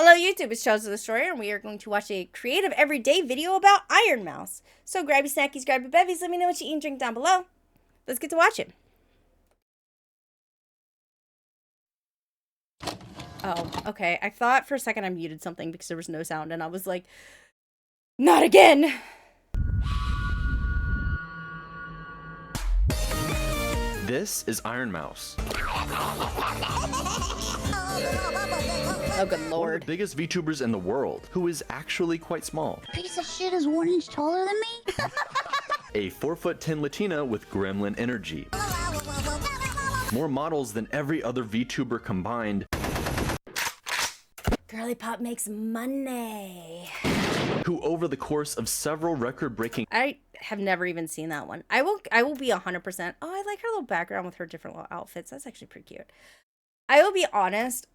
Hello YouTube, it's Charles the Destroyer, and we are going to watch a creative everyday video about Ironmouse. So grab your snackies, grab your bevies, let me know what you eat and drink down below. Let's get to watching. Oh, okay. I thought for a second I muted something because there was no sound, and I was like, not again! This is Ironmouse. Oh, good One of lord. the biggest VTubers in the world, who is actually quite small. Piece of shit is 1 inch taller than me? A 4'10" Latina with gremlin energy. More models than every other VTuber combined. Girly Pop makes money. Who over the course of several record-breaking I have never even seen that one. I will be 100%. Oh, I like her little background with her different little outfits. That's actually pretty cute. I will be honest.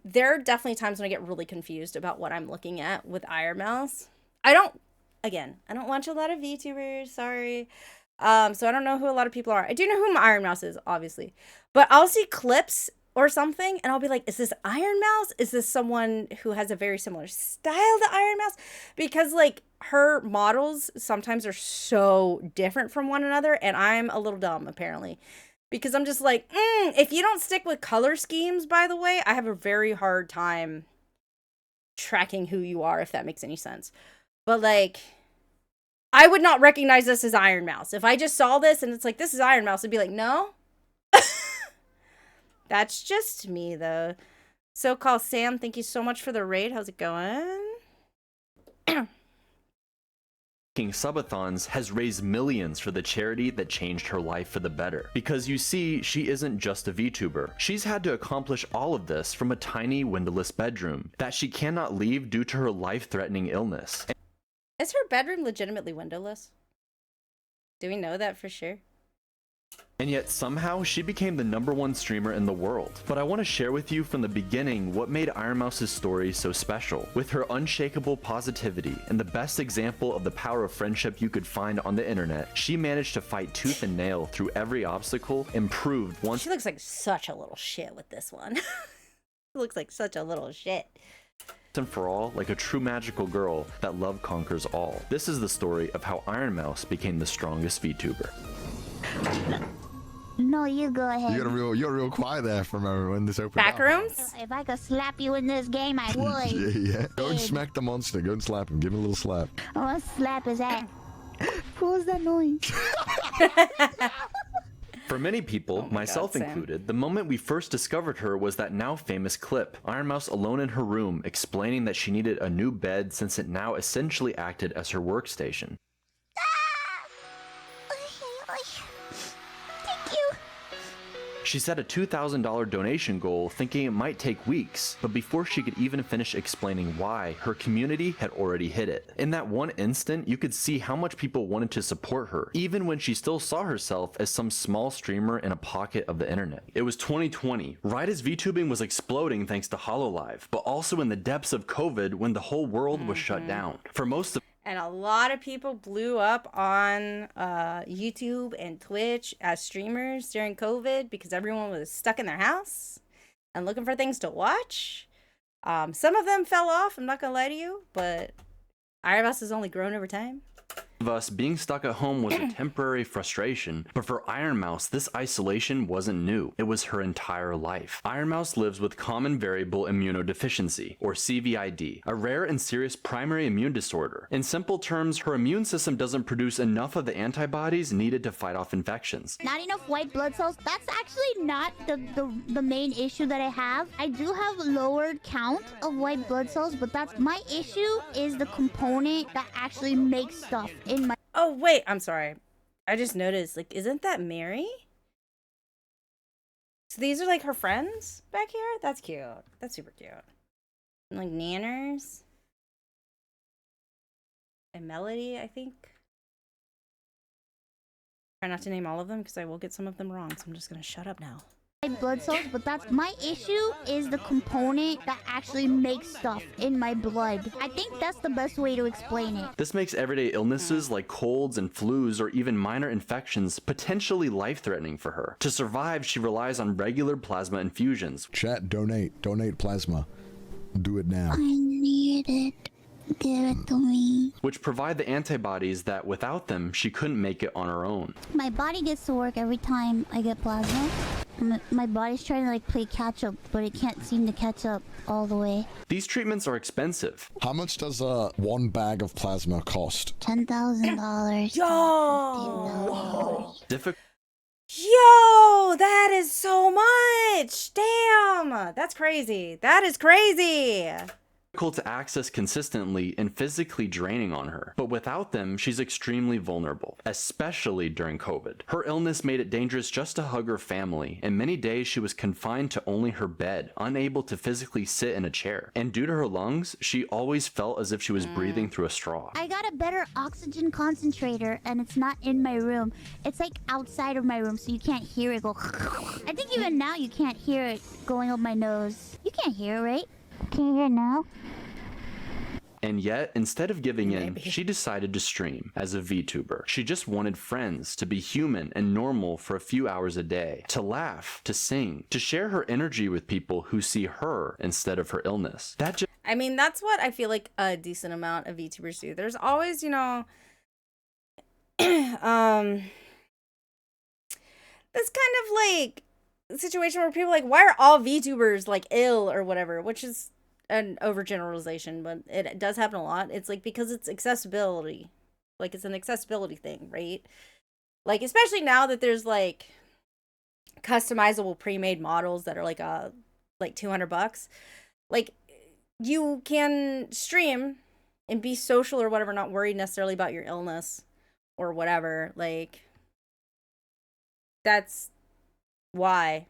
There are definitely times when I get really confused about what I'm looking at with Ironmouse. I don't watch a lot of VTubers, sorry. So I don't know who a lot of people are. I do know who Ironmouse is, obviously. But I'll see clips or something, and I'll be like, is this Ironmouse? Is this someone who has a very similar style to Ironmouse? Because, like, her models sometimes are so different from one another, and I'm a little dumb, apparently. Because I'm just like, if you don't stick with color schemes, by the way, I have a very hard time tracking who you are, if that makes any sense. But, like, I would not recognize this as Ironmouse. If I just saw this and it's like, this is Ironmouse, I'd be like, no. That's just me, though. So-called Sam, thank you so much for the raid. How's it going? Subathons has raised millions for the charity that changed her life for the better. Because you see, she isn't just a VTuber. She's had to accomplish all of this from a tiny windowless bedroom that she cannot leave due to her life-threatening illness. Is her bedroom legitimately windowless? Do we know that for sure? And yet somehow she became the #1 streamer in the world. But I want to share with you from the beginning what made Ironmouse's story so special. With her unshakable positivity and the best example of the power of friendship you could find on the internet, she managed to fight tooth and nail through every obstacle and proved once She looks like such a little shit with this one. Looks like such a little shit. and for all, like a true magical girl, that love conquers all. This is the story of how Ironmouse became the strongest VTuber. No, you go ahead. You're real quiet there from when this opened up. Backrooms? If I could slap you in this game, I would. Yeah. Go and smack the monster. Go and slap him. Give him a little slap. I want to slap his ass. What was that noise? For many people, Oh my myself God, Sam. included, the moment we first discovered her was that now famous clip, Ironmouse alone in her room explaining that she needed a new bed since it now essentially acted as her workstation. Thank you. She set a $2,000 donation goal thinking it might take weeks, but before she could even finish explaining why, her community had already hit it. In that one instant, you could see how much people wanted to support her, even when she still saw herself as some small streamer in a pocket of the internet. It was 2020, right as VTubing was exploding thanks to HoloLive, but also in the depths of COVID when the whole world was shut down. For most of And a lot of people blew up on YouTube and Twitch as streamers during COVID because everyone was stuck in their house and looking for things to watch. Some of them fell off, I'm not going to lie to you, but Ironmouse has only grown over time. us, being stuck at home was a temporary frustration, but for Ironmouse, this isolation wasn't new. It was her entire life. Ironmouse lives with common variable immunodeficiency, or CVID, a rare and serious primary immune disorder. In simple terms, her immune system doesn't produce enough of the antibodies needed to fight off infections. Not enough white blood cells. That's actually not the main issue that I have. I do have a lowered count of white blood cells, but that's my issue is the component that actually makes stuff in my... Oh, wait, I'm sorry. I just noticed, like, isn't that Mary? So these are, like, her friends back here? That's cute. That's super cute. And, like, Nanners. And Melody, I think. Try not to name all of them, because I will get some of them wrong, so I'm just gonna shut up now. blood cells, but that's my issue is the component that actually makes stuff in my blood. I think that's the best way to explain it. This makes everyday illnesses like colds and flus or even minor infections potentially life-threatening for her. To survive, she relies on regular plasma infusions. Chat, donate plasma. Do it now. I need it. Give it to me. which provide the antibodies that without them, she couldn't make it on her own. My body gets to work every time I get plasma. My body's trying to like play catch up, but it can't seem to catch up all the way. These treatments are expensive. How much does one bag of plasma cost? $10,000. Yo! Difficult Yo, that is so much. Damn, that's crazy. That is crazy. to access consistently and physically draining on her. But without them, she's extremely vulnerable, especially during COVID. Her illness made it dangerous just to hug her family, and many days she was confined to only her bed, unable to physically sit in a chair. And due to her lungs, she always felt as if she was breathing through a straw. I got a better oxygen concentrator, and it's not in my room. It's like outside of my room, so you can't hear it go. I think even now you can't hear it going up my nose. You can't hear it, right? Can you hear it now? And yet, instead of giving in, she decided to stream as a VTuber. She just wanted friends, to be human and normal for a few hours a day, to laugh, to sing, to share her energy with people who see her instead of her illness. I mean, that's what I feel like a decent amount of VTubers do. There's always, you know, this kind of like situation where people are like, why are all VTubers like ill or whatever, which is an overgeneralization, but it does happen a lot. It's like because it's accessibility, like it's an accessibility thing, right? Like especially now that there's like customizable pre-made models that are like $200, like you can stream and be social or whatever, not worried necessarily about your illness or whatever. Like that's why,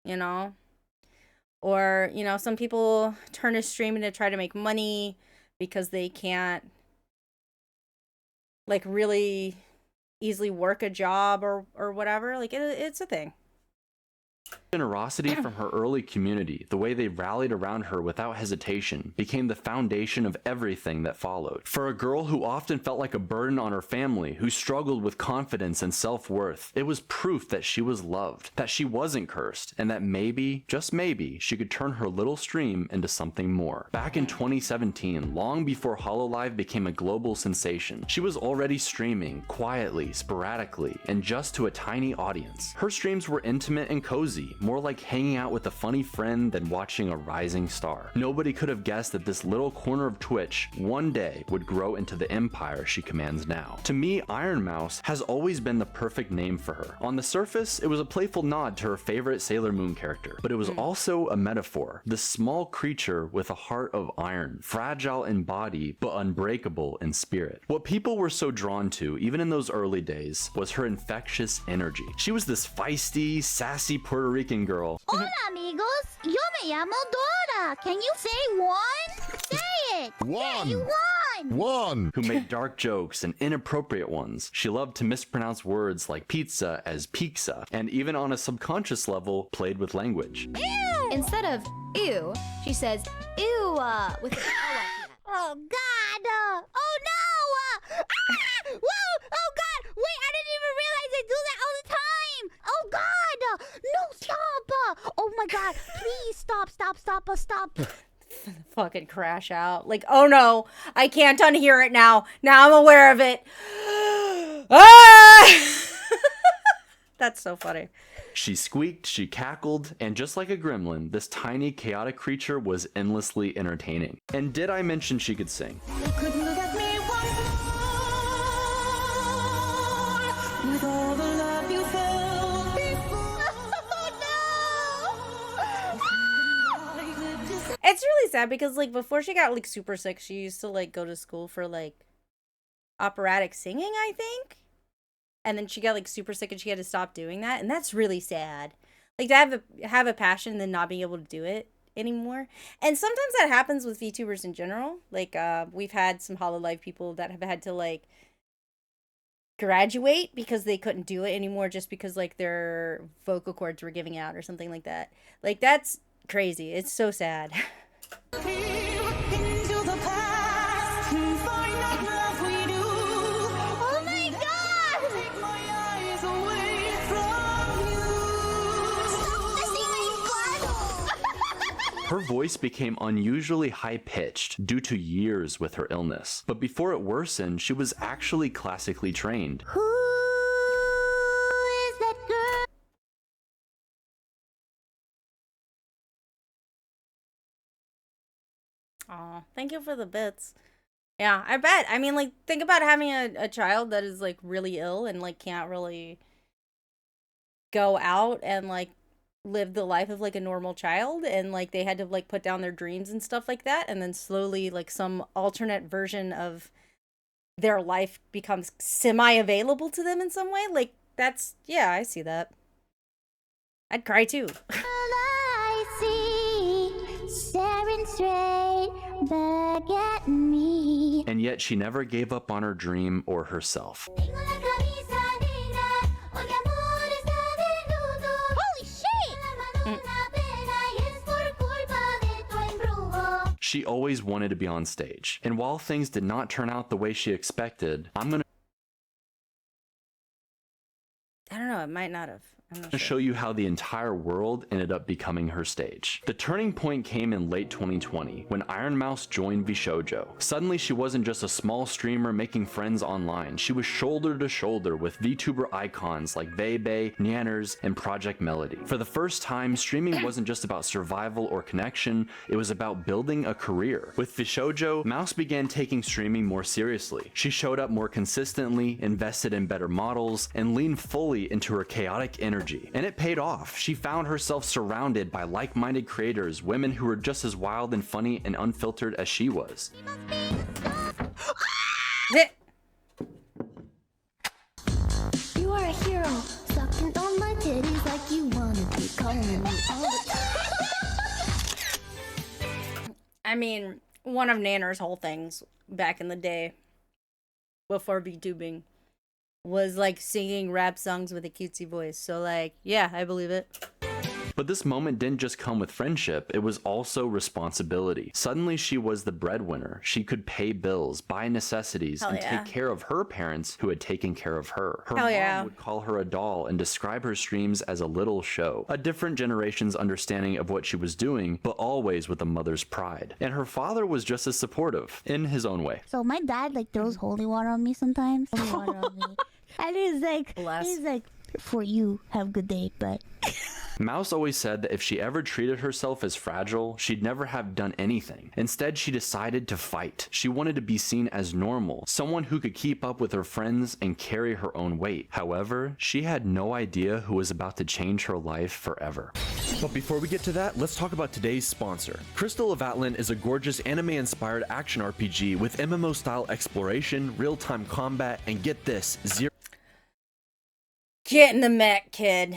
you know. Or, you know, some people turn to streaming to try to make money because they can't, like, really easily work a job or whatever. Like, it's a thing. Generosity from her early community, the way they rallied around her without hesitation, became the foundation of everything that followed. For a girl who often felt like a burden on her family, who struggled with confidence and self-worth, it was proof that she was loved, that she wasn't cursed, and that maybe, just maybe, she could turn her little stream into something more. Back in 2017, long before HoloLive became a global sensation, she was already streaming, quietly, sporadically, and just to a tiny audience. Her streams were intimate and cozy, more like hanging out with a funny friend than watching a rising star. Nobody could have guessed that this little corner of Twitch one day would grow into the empire she commands now. To me, Ironmouse has always been the perfect name for her. On the surface, it was a playful nod to her favorite Sailor Moon character, but it was also a metaphor. This small creature with a heart of iron, fragile in body, but unbreakable in spirit. What people were so drawn to, even in those early days, was her infectious energy. She was this feisty, sassy Puerto Rican girl. Hola, amigos. Yo me llamo Dora. Can you say one? Say it. One. Yeah, you won. One. Who made dark jokes and inappropriate ones. She loved to mispronounce words like pizza as pizza, and even on a subconscious level, played with language. Ew. Instead of ew, she says ew with an L. Oh, God. Oh, no. Whoa. Oh, God. Wait, I didn't even realize I do that all the time. Oh, God. No, stop. Oh, my God. Please stop. Fucking crash out. Like, oh no, I can't unhear it now. Now I'm aware of it. Ah! That's so funny. She squeaked, she cackled, and just like a gremlin, this tiny, chaotic creature was endlessly entertaining. And did I mention she could sing? You couldn't look at me once more with all the love you felt before. It's really sad because, like, before she got, like, super sick, she used to, like, go to school for, like, operatic singing, I think. And then she got, like, super sick and she had to stop doing that. And that's really sad. Like, to have a passion and then not being able to do it anymore. And sometimes that happens with VTubers in general. Like, we've had some HoloLive people that have had to, like, graduate because they couldn't do it anymore just because, like, their vocal cords were giving out or something like that. Like, that's crazy. It's so sad. Oh, my God. Stop messing my butt. Her voice became unusually high-pitched due to years with her illness. But before it worsened, she was actually classically trained. Who is that girl? Aw, thank you for the bits. Yeah, I bet. I mean, like, think about having a child that is, like, really ill and, like, can't really go out and, like, live the life of, like, a normal child. And, like, they had to, like, put down their dreams and stuff like that. And then slowly, like, some alternate version of their life becomes semi-available to them in some way. Like, that's, yeah, I see that. I'd cry, too. I see staring straight back at me. And yet she never gave up on her dream or herself. Holy shit! She always wanted to be on stage. And while things did not turn out the way she expected, I'm gonna I don't know, it might not have. I'm not to sure. show you how the entire world ended up becoming her stage. The turning point came in late 2020 when Ironmouse joined VShojo. Suddenly she wasn't just a small streamer making friends online, she was shoulder to shoulder with VTuber icons like Bebe, Nyanners, and Project Melody. For the first time, streaming wasn't just about survival or connection, it was about building a career. With VShojo, Mouse began taking streaming more seriously. She showed up more consistently, invested in better models, and leaned fully into her chaotic energy. And it paid off. She found herself surrounded by like-minded creators, women who were just as wild and funny and unfiltered as she was. You are a hero, sucking on my titties like you wanna be calling me all the time. I mean, one of Nanner's whole things back in the day, before VTubing, was like singing rap songs with a cutesy voice. So, like, yeah, I believe it. But this moment didn't just come with friendship, it was also responsibility. Suddenly she was the breadwinner. She could pay bills, buy necessities, Hell and yeah. take care of her parents who had taken care of her. Her Hell mom yeah. would call her a doll and describe her streams as a little show. A different generation's understanding of what she was doing, but always with a mother's pride. And her father was just as supportive, in his own way. So my dad like throws holy water on me sometimes. Holy water on me. And he's like, Bless. for you, have a good day, but Mouse always said that if she ever treated herself as fragile, she'd never have done anything. Instead, she decided to fight. She wanted to be seen as normal, someone who could keep up with her friends and carry her own weight. However, she had no idea who was about to change her life forever. But before we get to that, let's talk about today's sponsor. Crystal of Atlan is a gorgeous anime-inspired action RPG with MMO-style exploration, real-time combat, and get this, zero Get in the mech, kid.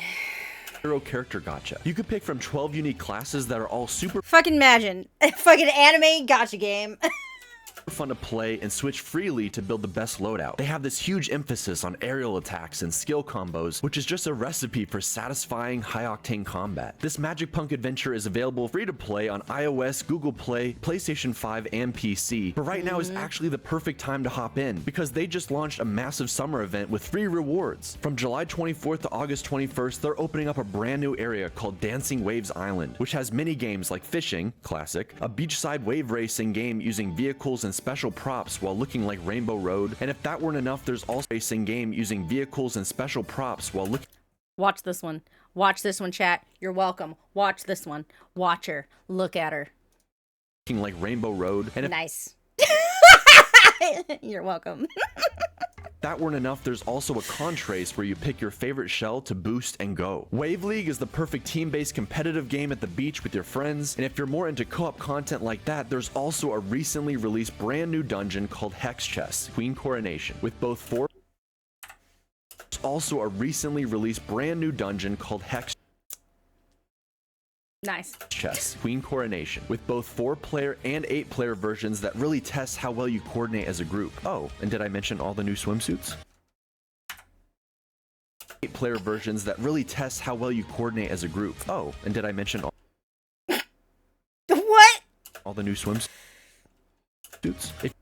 character gacha. You could pick from 12 unique classes that are all super Fucking imagine. Fucking anime gotcha game. fun to play and switch freely to build the best loadout. They have this huge emphasis on aerial attacks and skill combos, which is just a recipe for satisfying high-octane combat. This Magic Punk adventure is available free to play on iOS, Google Play, PlayStation 5, and PC, but right now is actually the perfect time to hop in because they just launched a massive summer event with free rewards. From July 24th to August 21st, they're opening up a brand new area called Dancing Waves Island, which has mini games like fishing, classic, a beachside wave racing game using vehicles and special props while looking like Rainbow Road, and if that weren't enough, there's also a racing game using vehicles and special props while looking Watch this one. Watch this one, chat. You're welcome. Watch this one. Watch her. Look at her. like Rainbow Road, and if Nice. You're welcome. that weren't enough, there's also a contrace where you pick your favorite shell to boost and go. Wave League is the perfect team-based competitive game at the beach with your friends, and if you're more into co-op content like that, there's also a recently released brand new dungeon called Hex Chess, Queen Coronation, with both four. There's also a recently released brand new dungeon called Hex Nice. Chess, Queen Coronation, with both 4-player and 8-player versions that really test how well you coordinate as a group. Oh, and did I mention all the new swimsuits? 8-player versions that really test how well you coordinate as a group. Oh, and did I mention What? all the new swimsuits? If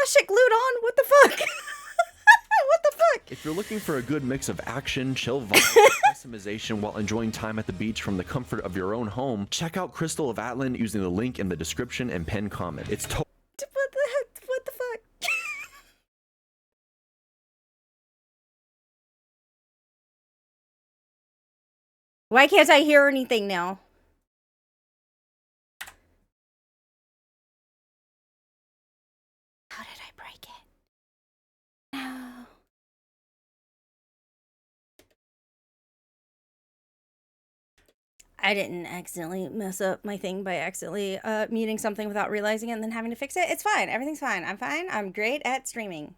that shit glued on. What the fuck? What the fuck? If you're looking for a good mix of action, chill vibe, and customization while enjoying time at the beach from the comfort of your own home, check out Crystal of Atlan using the link in the description and pinned comment. It's What the heck? What the fuck? Why can't I hear anything now? How did I break it? No. I didn't accidentally mess up my thing by accidentally muting something without realizing it and then having to fix it. It's fine. Everything's fine. I'm fine. I'm great at streaming.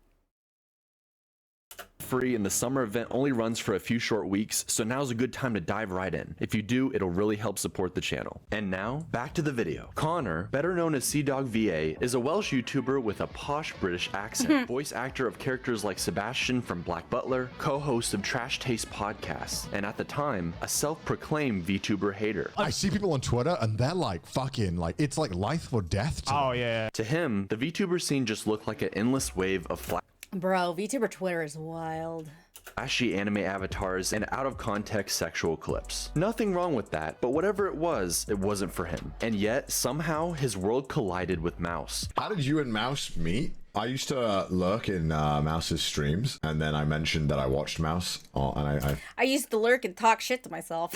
free, and the summer event only runs for a few short weeks, so now's a good time to dive right in. If you do, it'll really help support the channel. And now, back to the video. Connor, better known as CDogVA, is a Welsh YouTuber with a posh British accent, voice actor of characters like Sebastian from Black Butler, co-host of Trash Taste podcasts, and at the time, a self-proclaimed VTuber hater. I see people on Twitter and they're like fucking like it's like life or death to Oh them. yeah. To him, the VTuber scene just looked like an endless wave of Bro, VTuber Twitter is wild. flashy anime avatars and out-of-context sexual clips. Nothing wrong with that, but whatever it wasn't for him. And yet, somehow, his world collided with Mouse. How did you and Mouse meet? I used to lurk in Mouse's streams, and then I mentioned that I watched Mouse, and I used to lurk and talk shit to myself.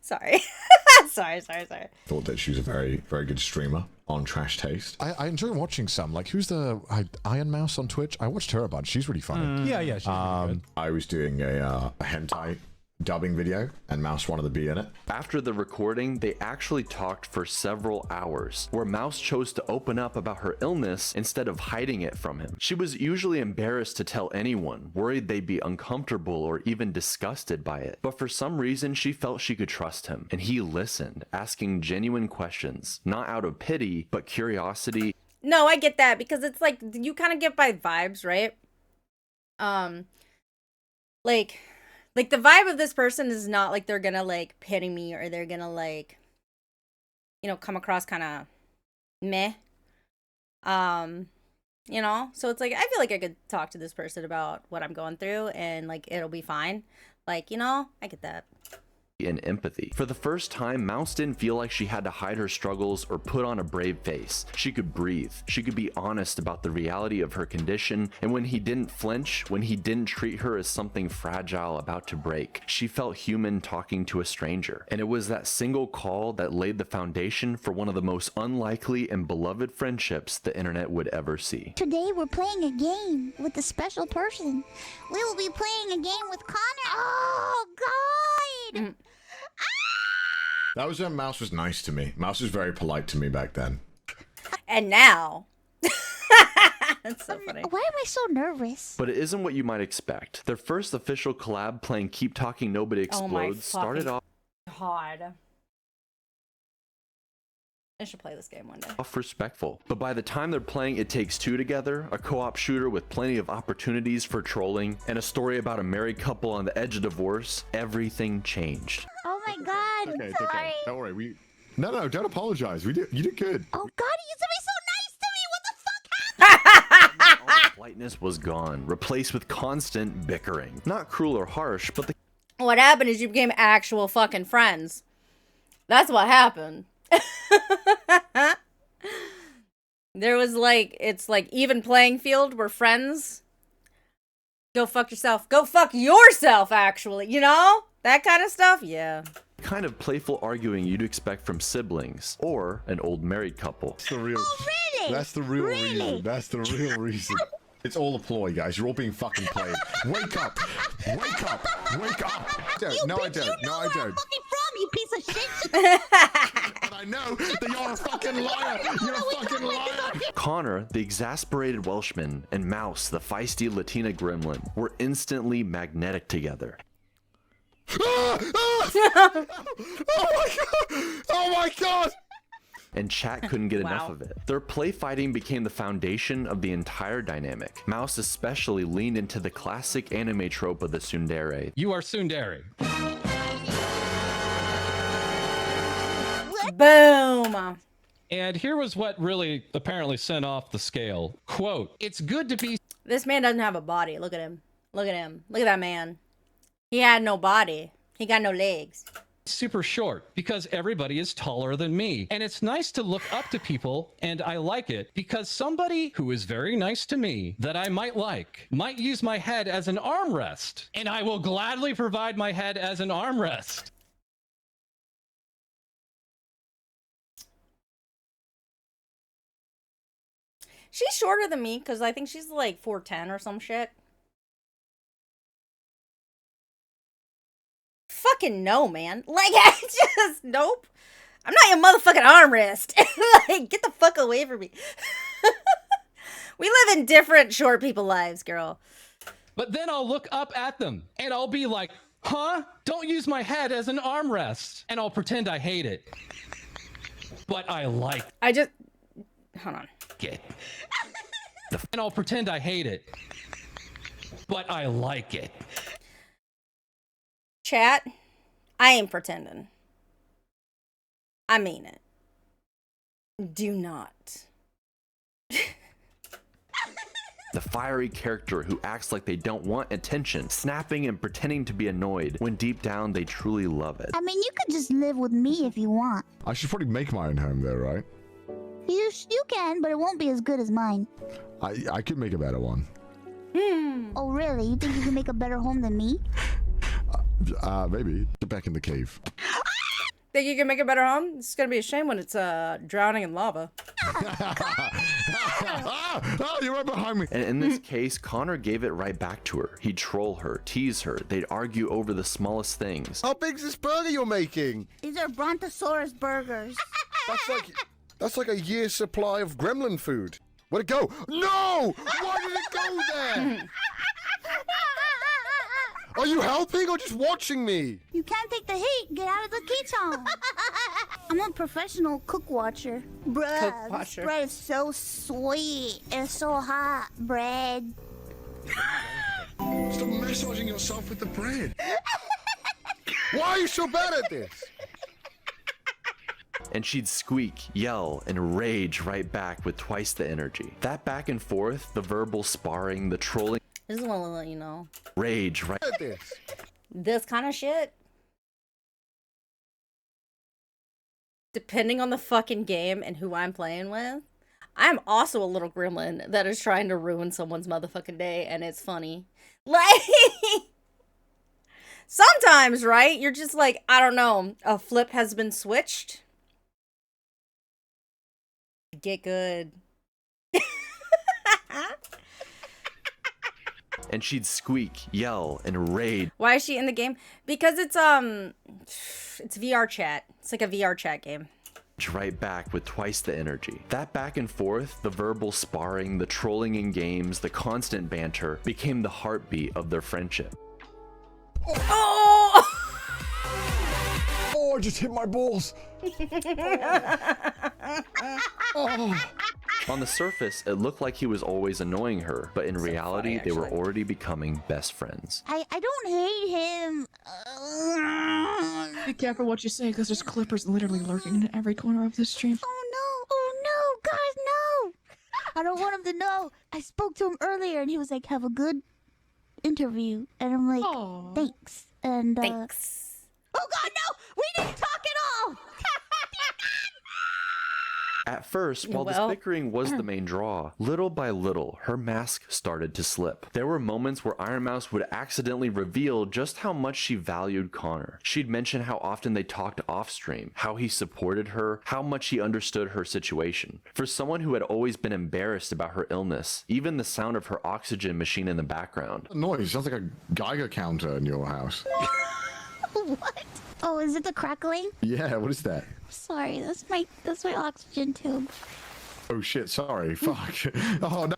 Sorry. sorry. thought that she was a very, very good streamer on Trash Taste. I enjoy watching some. Like, who's the Ironmouse on Twitch? I watched her a bunch. She's really funny. Yeah, she's really good. I was doing a hentai dubbing video, and Mouse wanted to be in it. After the recording, they actually talked for several hours, where Mouse chose to open up about her illness instead of hiding it from him. She was usually embarrassed to tell anyone, worried they'd be uncomfortable or even disgusted by it. But for some reason, she felt she could trust him, and he listened, asking genuine questions, not out of pity, but curiosity. No, I get that, because it's like, you kind of get by vibes, right? Like the vibe of this person is not like they're gonna like pity me or they're gonna like, you know, come across kind of meh. You know, so it's like, I feel like I could talk to this person about what I'm going through and like, it'll be fine. Like, you know, I get that. And empathy. For the first time, Mouse didn't feel like she had to hide her struggles or put on a brave face. She could breathe. She could be honest about the reality of her condition, and when he didn't flinch, when he didn't treat her as something fragile about to break, she felt human talking to a stranger. And it was that single call that laid the foundation for one of the most unlikely and beloved friendships the internet would ever see. Today we're playing a game with a special person. We will be playing a game with Connor. Oh, God! That was when Mouse was nice to me. Mouse was very polite to me back then. And now. That's so funny. Why am I so nervous? But it isn't what you might expect. Their first official collab playing Keep Talking Nobody Oh my Explodes started fucking off God. I should play this game one day. respectful, but by the time they're playing It Takes Two together, a co-op shooter with plenty of opportunities for trolling, and a story about a married couple on the edge of divorce, everything changed. Oh my God! Okay, I'm it's sorry. okay. Don't worry. No, don't apologize. You did good. Oh God, he used to be so nice to me. What the fuck happened? All the politeness was gone, replaced with constant bickering. Not cruel or harsh, but the What happened is you became actual fucking friends. That's what happened. There was like, it's like even playing field. We're friends. Go fuck yourself. Go fuck yourself, actually. You know? That kind of stuff? Yeah. kind of playful arguing you'd expect from siblings or an old married couple. That's the real. Really? That's the real Really? reason. That's the real reason. It's all a ploy, guys. You're all being fucking played. Wake up! Wake up! Wake up! No, I don't. You No, know I where I'm don't. fucking from, you piece of shit. But I know that you're a fucking liar. You're a fucking liar. Connor, the exasperated Welshman, and Mouse, the feisty Latina gremlin, were instantly magnetic together. Oh my god! Oh my god! And chat couldn't get enough Wow. of it. Their play fighting became the foundation of the entire dynamic. Mouse especially leaned into the classic anime trope of the tsundere. You are tsundere. Boom. And here was what really apparently sent off the scale. Quote, "It's good to be This man doesn't have a body. Look at him. Look at him. Look at that man. He had no body. He got no legs. super short because everybody is taller than me. And it's nice to look up to people, and I like it because somebody who is very nice to me that I might use my head as an armrest, and I will gladly provide my head as an armrest." She's shorter than me because I think she's like 4'10" or some shit. Fucking no, man. Like, I just, nope. I'm not your motherfucking armrest. Like, get the fuck away from me. We live in different short people lives, girl. But then I'll look up at them and I'll be like, huh? Don't use my head as an armrest. And I'll pretend I hate it. But I like hold on. it. And I'll pretend I hate it. But I like it. Chat, I ain't pretending. I mean it. Do not. The fiery character who acts like they don't want attention, snapping and pretending to be annoyed when deep down they truly love it. I mean, you could just live with me if you want. I should probably make my own home there, right? You can, but it won't be as good as mine. I could make a better one. Oh, really? You think you can make a better home than me? Maybe. Get back in the cave. Think you can make a better home? It's gonna be a shame when it's drowning in lava. Oh, you're right behind me. And in this case, Connor gave it right back to her. He'd troll her, tease her, they'd argue over the smallest things. How big's this burger you're making? These are Brontosaurus burgers. That's like a year's supply of gremlin food. Where'd it go? No! Why did it go there? Are you helping or just watching me? You can't take the heat. Get out of the kitchen. I'm a professional cook watcher. Bruh, Cook this watcher. bread is so sweet. It's so hot, bread. Stop massaging yourself with the bread. Why are you so bad at this? And she'd squeak, yell, and rage right back with twice the energy. That back and forth, the verbal sparring, the trolling, I just want to let you know. rage right At this. This kind of shit, depending on the fucking game and who I'm playing with, I'm also a little gremlin that is trying to ruin someone's motherfucking day, and it's funny. Like, sometimes, right? You're just like, I don't know, a flip has been switched. Get good. and she'd squeak, yell, and rage Why is she in the game? Because it's VR chat. It's like a VR chat game. right back with twice the energy. That back and forth, the verbal sparring, the trolling in games, the constant banter became the heartbeat of their friendship. Oh! Oh, I just hit my balls. On the surface, it looked like he was always annoying her, but in reality, funny, they were actually. already becoming best friends. I don't hate him. Be careful what you say, because there's clippers literally lurking in every corner of this stream. Oh no, guys, no. I don't want him to know. I spoke to him earlier and he was like, have a good interview. And I'm like, Aw. thanks. And Thanks. oh god, no! We didn't talk at all! At first, while Well- the bickering was the main draw, little by little, her mask started to slip. There were moments where Ironmouse would accidentally reveal just how much she valued Connor. She'd mention how often they talked off-stream, how he supported her, how much he understood her situation. For someone who had always been embarrassed about her illness, even the sound of her oxygen machine in the background, Noise sounds like a Geiger counter in your house. What? Oh, is it the crackling? Yeah, what is that? Sorry, that's my oxygen tube. Oh shit, sorry. Fuck. Oh no,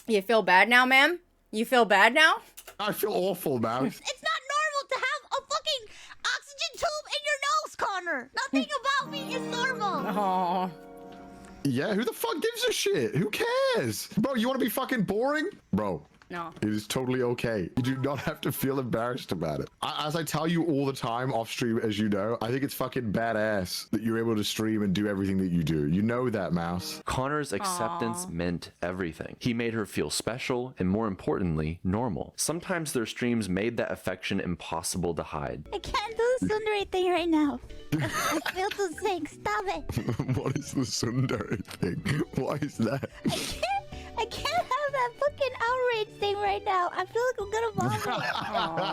You feel bad now, ma'am? You feel bad now? I feel awful, man. It's not normal to have a fucking oxygen tube in your nose, Connor. Nothing about me is normal. Oh. Yeah, who the fuck gives a shit? Who cares? Bro, you want to be fucking boring? Bro, No. It is totally okay. You do not have to feel embarrassed about it. As I tell you all the time off stream, as you know, I think it's fucking badass that you're able to stream and do everything that you do. You know that, Mouse. Connor's acceptance meant everything. He made her feel special and, more importantly, normal. Sometimes their streams made that affection impossible to hide. I can't do the tsundere thing right now. I feel too sick. Stop it. What is the tsundere thing? Why is that? I can't have that fucking outrage thing right now. I feel like I'm gonna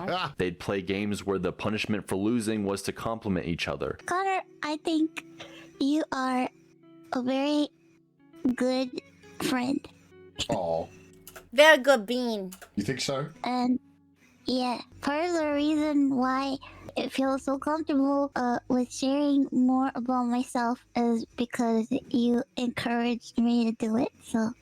vomit. They'd play games where the punishment for losing was to compliment each other. Connor, I think you are a very good friend. Oh, Very good bean. you think so? And yeah, part of the reason why it feels so comfortable with sharing more about myself is because you encouraged me to do it. So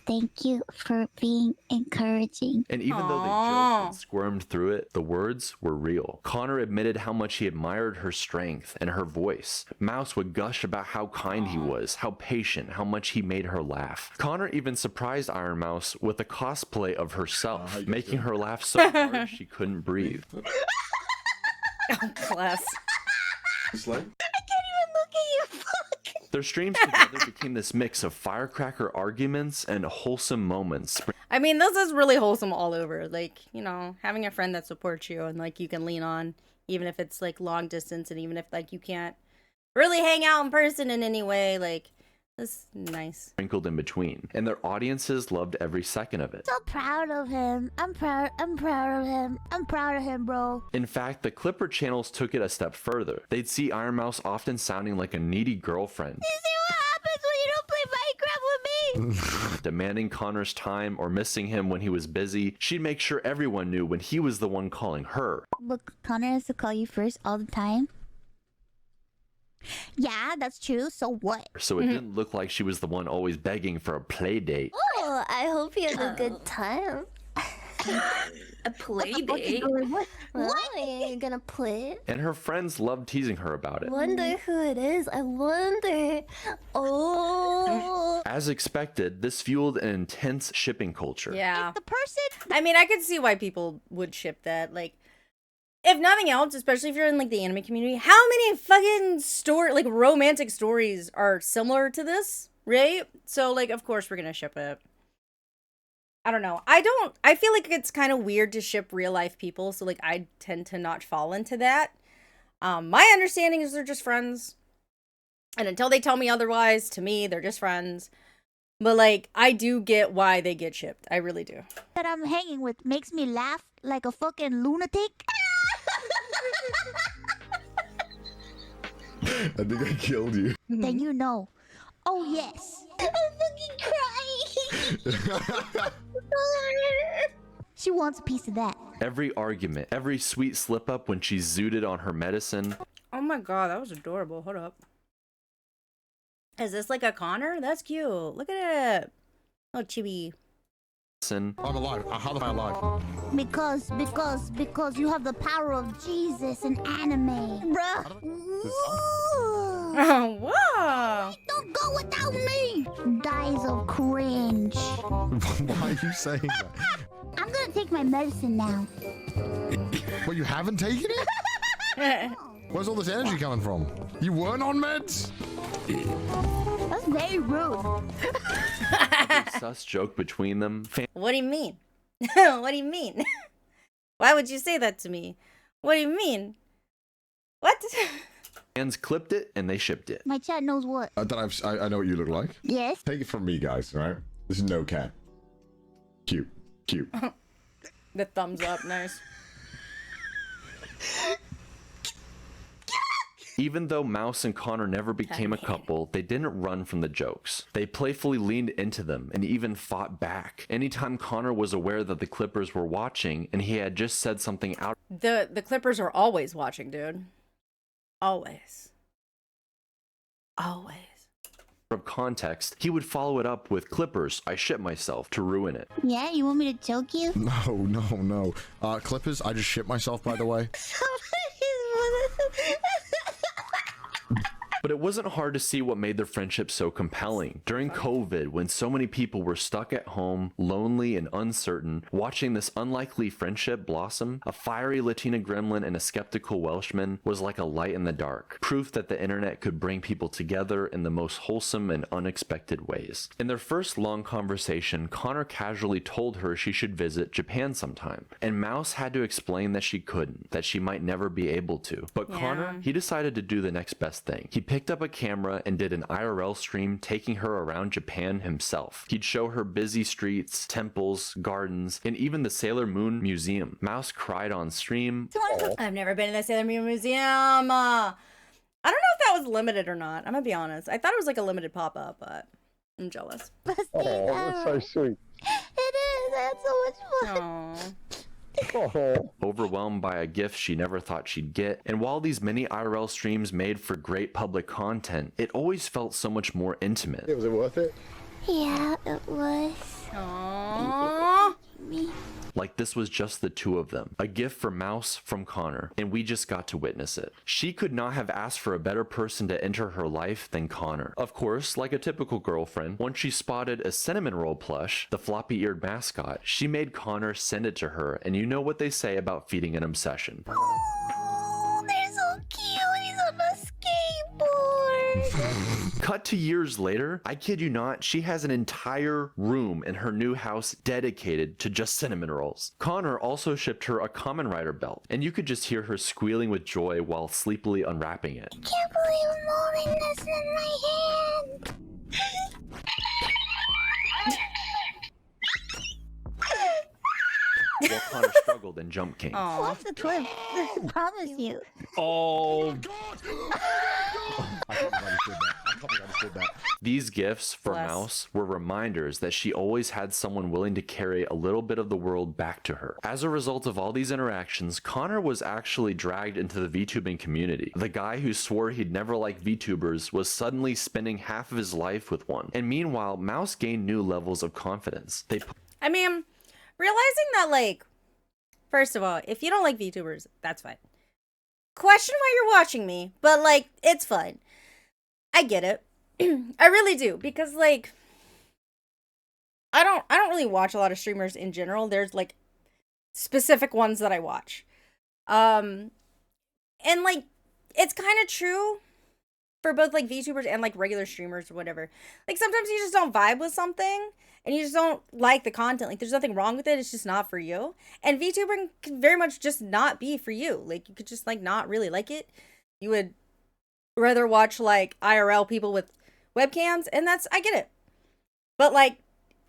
thank you for being encouraging. And even though they joked and squirmed through it, the words were real. Connor admitted how much he admired her strength and her voice. Mouse would gush about how kind he was, how patient, how much he made her laugh. Connor even surprised Ironmouse with a cosplay of herself, making her laugh so hard she couldn't breathe. Oh, class. Slay? I can't even look at you. Fuck. Their streams together became this mix of firecracker arguments and wholesome moments. I mean, this is really wholesome all over. Like, you know, having a friend that supports you and like you can lean on, even if it's like long distance and even if like you can't really hang out in person in any way, like this is nice. Sprinkled in between, and their audiences loved every second of it. So proud of him. I'm proud of him. I'm proud of him, bro. In fact, the Clipper channels took it a step further. They'd see Ironmouse often sounding like a needy girlfriend, You see what happens when you don't play Minecraft with me? demanding Connor's time or missing him when he was busy. She'd make sure everyone knew when he was the one calling her. Look, Connor has to call you first all the time. Yeah, that's true. So what? So it didn't look like she was the one always begging for a play date. Oh, I hope you had a good time. A play date? What? What? You're gonna play? And her friends loved teasing her about it. Wonder who it is. I wonder. Oh. As expected, this fueled an intense shipping culture. Yeah. The person. I mean, I could see why people would ship that. Like, if nothing else, especially if you're in like the anime community, how many fucking romantic stories are similar to this, right? So like, of course we're gonna ship it. I don't know. I feel like it's kind of weird to ship real life people, so like I tend to not fall into that. My understanding is they're just friends. And until they tell me otherwise, to me, they're just friends. But like, I do get why they get shipped. I really do. That I'm hanging with makes me laugh like a fucking lunatic. I think I killed you. Then you know. Oh yes. I'm fucking crying. She wants a piece of that. Every argument, every sweet slip up when she zooted on her medicine. Oh my god, that was adorable. Hold up. Is this like a Connor? That's cute. Look at it. Oh, chibi. I'm alive. How am I alive? Because you have the power of Jesus in anime. Bruh. Ooh. Oh, wow. Don't go without me. Dies of cringe. Why are you saying that? I'm gonna take my medicine now. Well, you haven't taken it? Where's all this energy coming from? You weren't on meds? That's very rude. Sus joke between them. What do you mean? What do you mean? Why would you say that to me? What do you mean? What? Fans clipped it and they shipped it. My chat knows what. I know what you look like. Yes. Take it from me, guys, right? This is no cat. Cute. Cute. The thumbs up, nice. Even though Mouse and Connor never became a couple, they didn't run from the jokes. They playfully leaned into them and even fought back. Anytime Connor was aware that the Clippers were watching and he had just said something out The Clippers are always watching, dude. Always. Always. of context, he would follow it up with Clippers, I shit myself, to ruin it. Yeah, you want me to choke you? No. Clippers, I just shit myself, by the way. But it wasn't hard to see what made their friendship so compelling. During COVID, when so many people were stuck at home, lonely and uncertain, watching this unlikely friendship blossom, a fiery Latina gremlin and a skeptical Welshman was like a light in the dark, proof that the internet could bring people together in the most wholesome and unexpected ways. In their first long conversation, Connor casually told her she should visit Japan sometime, and Mouse had to explain that she couldn't, that she might never be able to. But Connor, he decided to do the next best thing. He picked up a camera and did an IRL stream taking her around Japan himself. He'd show her busy streets, temples, gardens, and even the Sailor Moon Museum. Mouse cried on stream. I've never been in the Sailor Moon Museum. I don't know if that was limited or not. I'm gonna be honest. I thought it was like a limited pop-up, but I'm jealous. That's so sweet. It is. I had so much fun. Aww. Overwhelmed by a gift she never thought she'd get. And while these mini IRL streams made for great public content, it always felt so much more intimate. Was it worth it? Yeah, it was. Aww. Like this was just the two of them. A gift for Mouse from Connor, and we just got to witness it. She could not have asked for a better person to enter her life than Connor. Of course, like a typical girlfriend, once she spotted a cinnamon roll plush, the floppy-eared mascot, she made Connor send it to her, and you know what they say about feeding an obsession. Oh, they're so cute. He's on a skateboard. Cut to years later, I kid you not, she has an entire room in her new house dedicated to just cinnamon rolls. Connor also shipped her a Kamen Rider belt, and you could just hear her squealing with joy while sleepily unwrapping it. I can't believe I'm holding this in my hand. While Connor struggled in Jump King. What's the twist? I promise you. Oh. I can't believe I understood that. These gifts for Bless. Mouse were reminders that she always had someone willing to carry a little bit of the world back to her. As a result of all these interactions, Connor was actually dragged into the VTubing community. The guy who swore he'd never like VTubers was suddenly spending half of his life with one. And meanwhile, Mouse gained new levels of confidence. I mean, realizing that, like, first of all, if you don't like VTubers, that's fine. Question why you're watching me, but, like, it's fine. I get it. I really do, because, like, I don't really watch a lot of streamers in general. There's, like, specific ones that I watch. And, like, it's kind of true for both, like, VTubers and, like, regular streamers or whatever. Like, sometimes you just don't vibe with something, and you just don't like the content. Like, there's nothing wrong with it. It's just not for you. And VTubing can very much just not be for you. Like, you could just, like, not really like it. You would rather watch, like, IRL people with webcams, and I get it. But, like,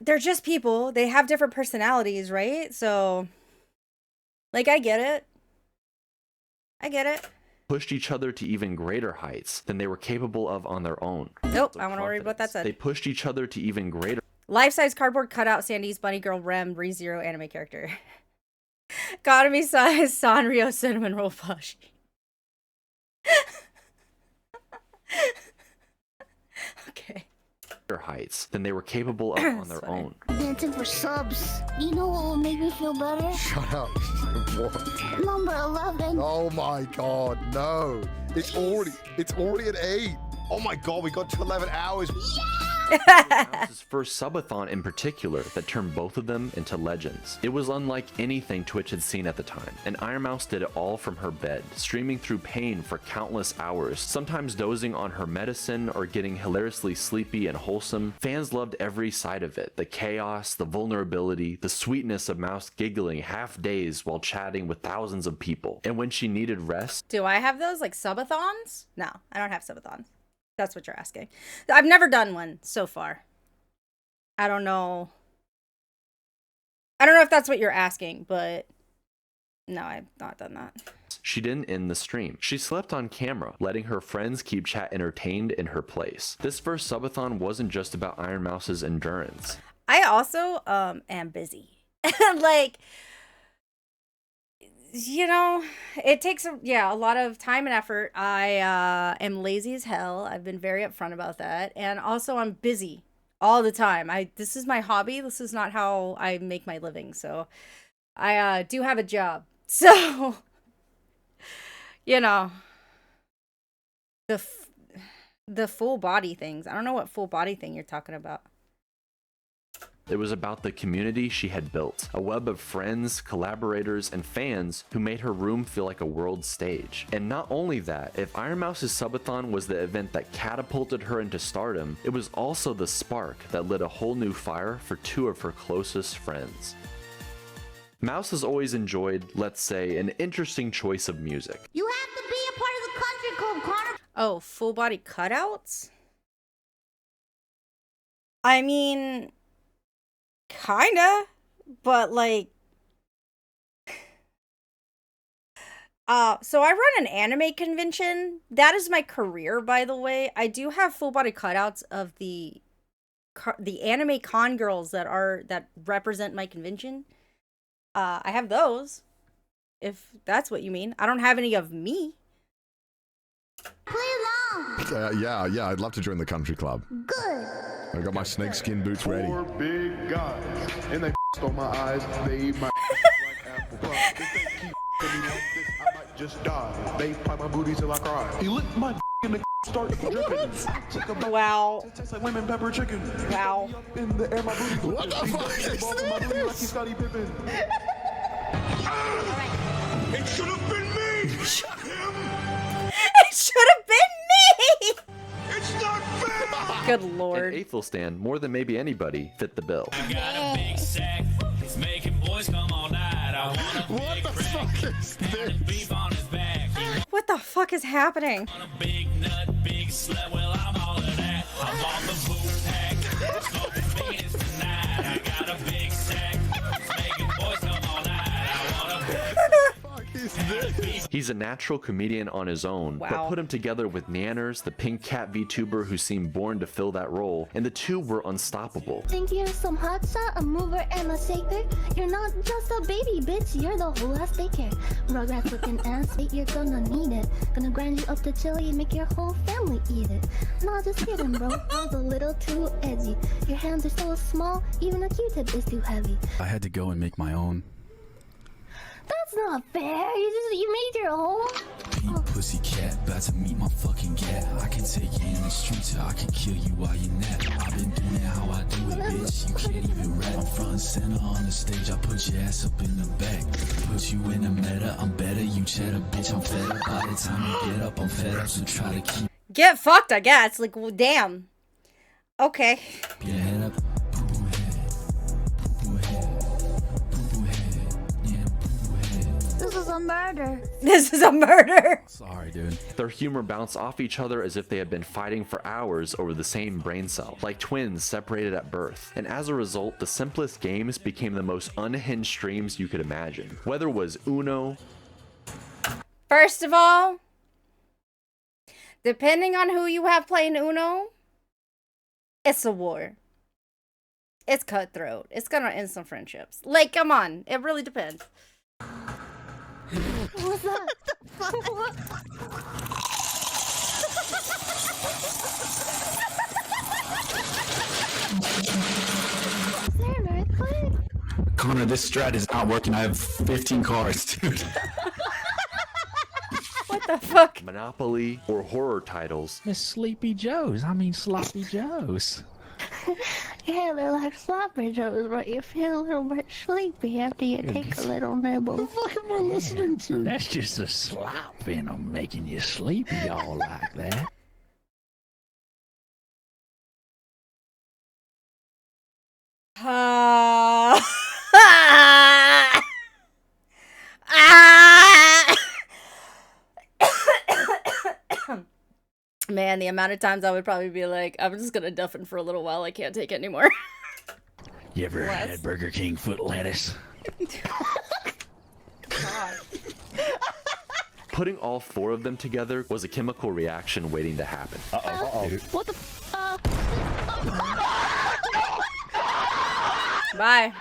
they're just people. They have different personalities, right? So, like, I get it. I get it. Pushed each other to even greater heights than they were capable of on their own. Nope, I want to read what that said. They pushed each other to even greater. Life-size cardboard cutout Sandy's bunny girl Rem ReZero anime character. Economy size Sanrio cinnamon roll plushie. Okay. Heights than they were capable of on their own. Dancing for subs. You know what will make me feel better? Shut up. What? Number 11. Oh my god, no. It's already at 8. Oh my god, we got to 11 hours. Mouse's first subathon in particular that turned both of them into legends. It was unlike anything Twitch had seen at the time, and Ironmouse did it all from her bed, streaming through pain for countless hours, sometimes dozing on her medicine or getting hilariously sleepy and wholesome. Fans loved every side of it, the chaos, the vulnerability, the sweetness of Mouse giggling half days while chatting with thousands of people. And when she needed rest, Do I have those, like, subathons? No, I don't have subathons. That's what you're asking. I've never done one so far. I don't know. I don't know if that's what you're asking, but no, I've not done that. she didn't end the stream. She slept on camera, letting her friends keep chat entertained in her place. This first subathon wasn't just about Ironmouse's endurance. I also am busy. Like, you know, it takes a lot of time and effort. I am lazy as hell. I've been very upfront about that. And also I'm busy all the time. This is my hobby. This is not how I make my living. So I do have a job. So, you know, the full body things. I don't know what full body thing you're talking about. It was about the community she had built, a web of friends, collaborators, and fans who made her room feel like a world stage. And not only that, if Ironmouse's Subathon was the event that catapulted her into stardom, it was also the spark that lit a whole new fire for two of her closest friends. Mouse has always enjoyed, let's say, an interesting choice of music. You have to be a part of the country club, Connor. Oh, full body cutouts? I mean, kinda, but like, so I run an anime convention. That is my career, by the way. I do have full body cutouts of the anime con girls that represent my convention. I have those, if that's what you mean. I don't have any of me. Play along. Yeah, I'd love to join the country club. Good. I got my snakeskin boots ready. Four big guys, and they on my eyes. They eat my like apple pie. If they keep me like this, I might just die. They pie my booty till I cry. He licked my and the start dripping. Wow. It tastes like lemon pepper chicken. Wow. In the air, my booty. What the fuck is My booty like he's this? Scottie Pippen. It should have been me. Shut him. It should have been me! It's not fair. Good And lord. Aethelstan, more than maybe anybody, fit the bill. I got a big sack. It's making boys come all night. I want a What big the crack. fuck is Pounding this? beef on his back. He What the fuck is happening? want a big nut, big slut. Well, I'm all of that. I'm on the boot pack. Smoking Venus tonight. I got a big sack. It's making boys come all night. I want a big He's a natural comedian on his own, but Wow. put him together with Nanners, the pink cat VTuber who seemed born to fill that role, and the two were unstoppable. Think you're some hotshot, a mover and a shaker? You're not just a baby, bitch. You're the whole ass daycare. Rugrats looking ass, you're gonna need it. Gonna grind you up to chili and make your whole family eat it. Nah, just kidding, bro. I was a little too edgy. Your hands are so small, even a Q-tip is too heavy. I had to go and make my own. That's not fair. You made your own. Pink pussy cat, about to meet my fucking cat. I can take you in the streets, or I can kill you while you nap. I've been doing it how I do it, bitch. You can't even rap. I'm front and center on the stage. I put your ass up in the back. Put you in the meta. I'm better, you cheddar, bitch. I'm fed up. By the time you get up, I'm fed up. So try to keep Get fucked, I guess. Like, well, damn. Okay. your head up. Boo-boo head. Boo-boo head. Boo-boo head. Yeah, boo-boo head. This is a murder. This is a murder. Sorry, dude. Their humor bounced off each other as if they had been fighting for hours over the same brain cell, like twins separated at birth. And as a result, the simplest games became the most unhinged streams you could imagine. Whether it was Uno, First of all, depending on who you have playing Uno, it's a war. It's cutthroat. It's gonna end some friendships. Like, come on. It really depends. What's that? Is there an earthquake? Connor, this strat is not working. I have 15 cars, dude. What the fuck? Monopoly, or horror titles, Miss Sleepy Joe's. I mean Sloppy Joe's. Yeah, they're like sloppy joes, but you feel a little bit sleepy after you take a little nibble. What the fuck am I listening to? That's just a slop in 'em making you sleepy all like that. Man, the amount of times I would probably be like, I'm just gonna duff it for a little while. I can't take it anymore. You ever Bless. had Burger King foot lettuce? God. putting all four of them together was a chemical reaction waiting to happen. What the Bye.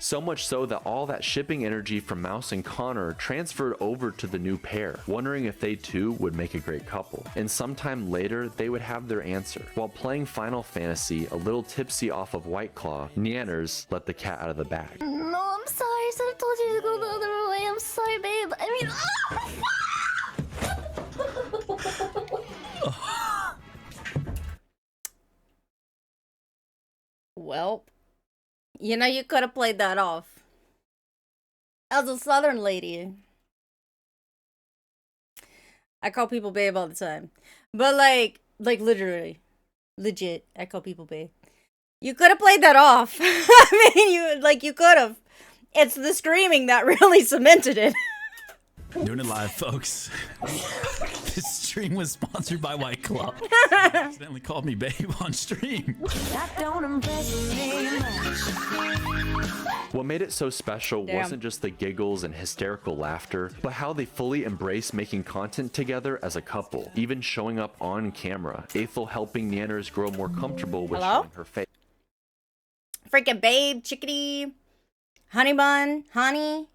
So much so that all that shipping energy from Mouse and Connor transferred over to the new pair, wondering if they too would make a great couple. And sometime later, they would have their answer. While playing Final Fantasy, a little tipsy off of White Claw, Nanners let the cat out of the bag. No, I'm sorry. I should have told you to go the other way. I'm sorry, babe. I mean, Well, you know, you could have played that off. As a southern lady, I call people babe all the time. But like literally, legit, I call people babe. You could have played that off. I mean, you could have. It's the screaming that really cemented it. Doing it live, folks. This stream was sponsored by White Claw. They accidentally called me babe on stream. What made it so special Damn. wasn't just the giggles and hysterical laughter, but how they fully embraced making content together as a couple, even showing up on camera. Ethel helping Neanners grow more comfortable with Hello? showing her face. Freaking babe, chickadee, honey bun, honey.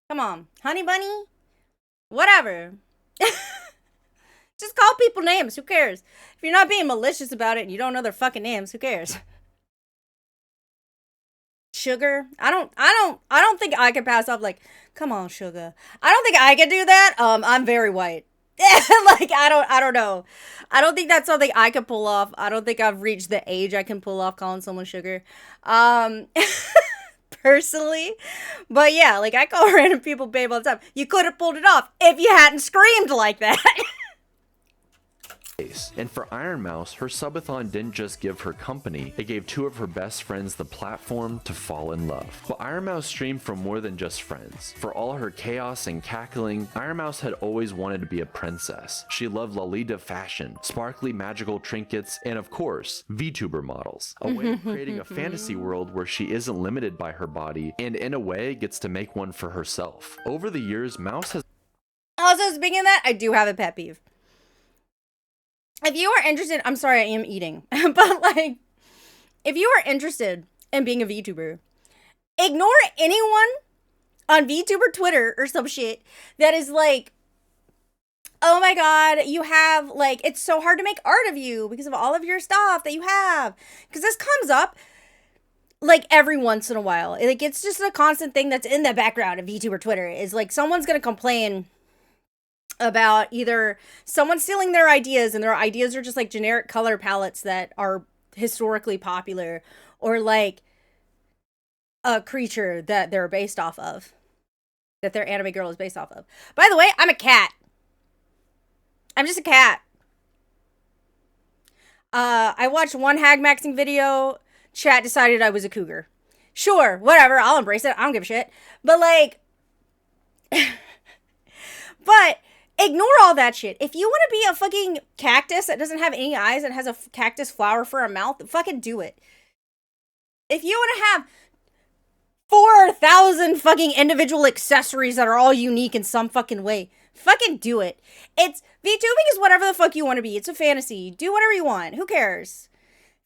Come on, honey bunny. Whatever. Just call people names. Who cares? If you're not being malicious about it and you don't know their fucking names, who cares? Sugar. I don't think I could pass off like, come on, sugar. I don't think I could do that. I'm very white. Like, I don't know. I don't think that's something I could pull off. I don't think I've reached the age I can pull off calling someone sugar. Personally, but yeah, like I call random people babe all the time. You could have pulled it off if you hadn't screamed like that. And for Ironmouse, her subathon didn't just give her company, it gave two of her best friends the platform to fall in love. But Ironmouse streamed for more than just friends. For all her chaos and cackling, Ironmouse had always wanted to be a princess. She loved Lolita fashion, sparkly magical trinkets, and of course, Vtuber models. A way of creating a fantasy world where she isn't limited by her body, and in a way gets to make one for herself. Over the years, Mouse has Also, speaking of that, I do have a pet peeve. If you are interested, I'm sorry, I am eating, but like, if you are interested in being a VTuber, ignore anyone on VTuber Twitter or some shit that is like, oh my god, you have, like, it's so hard to make art of you because of all of your stuff that you have. Because this comes up, like, every once in a while. Like, it's just a constant thing that's in the background of VTuber Twitter. Is like, someone's gonna complain about either someone stealing their ideas and their ideas are just like generic color palettes that are historically popular, or like a creature that they're based off of, that their anime girl is based off of. By the way, I'm a cat. I'm just a cat. I watched one hag maxing video. Chat decided I was a cougar. Sure, whatever. I'll embrace it. I don't give a shit. But like, but ignore all that shit. If you want to be a fucking cactus that doesn't have any eyes and has a cactus flower for a mouth, fucking do it. If you want to have 4,000 fucking individual accessories that are all unique in some fucking way, fucking do it. It's VTubing is whatever the fuck you want to be. It's a fantasy. Do whatever you want. Who cares?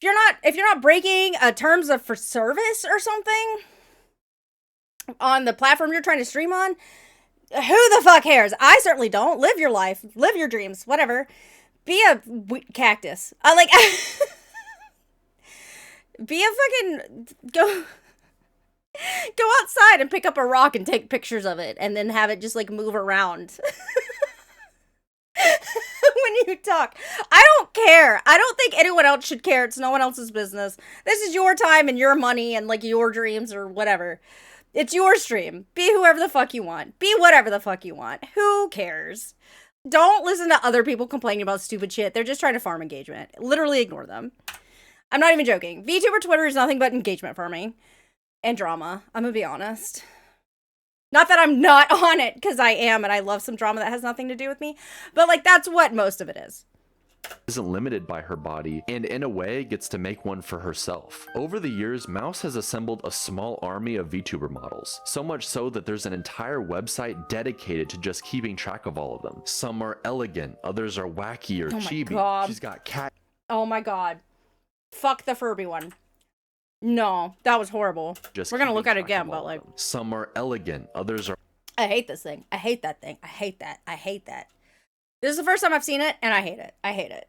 If you're not breaking terms of for service or something on the platform you're trying to stream on, who the fuck cares? I certainly don't. Live your life. Live your dreams. Whatever. Be a cactus. Be a fucking... Go outside and pick up a rock and take pictures of it. And then have it just, like, move around. When you talk. I don't care. I don't think anyone else should care. It's no one else's business. This is your time and your money and, like, your dreams or whatever. It's your stream. Be whoever the fuck you want. Be whatever the fuck you want. Who cares? Don't listen to other people complaining about stupid shit. They're just trying to farm engagement. Literally ignore them. I'm not even joking. VTuber Twitter is nothing but engagement farming and drama. I'm gonna be honest. Not that I'm not on it, because I am, and I love some drama that has nothing to do with me. But, like, that's what most of it is. Isn't limited by her body, and in a way gets to make one for herself. Over the years, Mouse has assembled a small army of VTuber models, so much so that there's an entire website dedicated to just keeping track of all of them. Some are elegant, others are wacky or chibi. God. She's got cat. Oh my god. Fuck the Furby one. No, that was horrible. We're gonna look at it again, but like... Some are elegant, others are... I hate this thing. I hate that thing. I hate that. I hate that. This is the first time I've seen it, and I hate it. I hate it.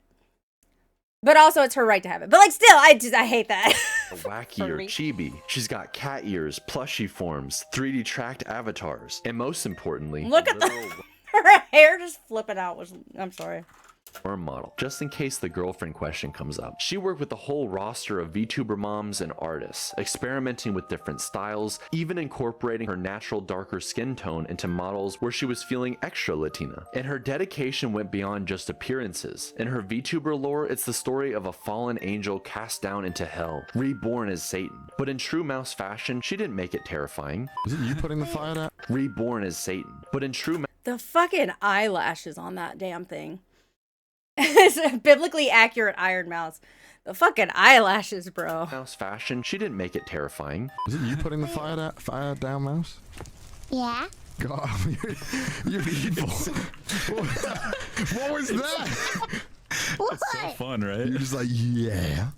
But also, it's her right to have it. But like, still, I hate that. Wacky or chibi. She's got cat ears, plushy forms, 3D tracked avatars, and most importantly... Look at her hair just flipping out. I'm sorry. or a model, just in case the girlfriend question comes up. She worked with a whole roster of VTuber moms and artists, experimenting with different styles, even incorporating her natural darker skin tone into models where she was feeling extra Latina. And her dedication went beyond just appearances. In her VTuber lore, it's the story of a fallen angel cast down into hell, reborn as Satan. But in true mouse fashion, she didn't make it terrifying. Is it you putting the fire down? Reborn as Satan. But in true The fucking eyelashes on that damn thing. It's a biblically accurate Ironmouse. The fucking eyelashes, bro. mouse fashion, she didn't make it terrifying. Is it you putting the fire down, Mouse? Yeah. God, you're evil. What was that? What? Fun, right? You're just like, yeah.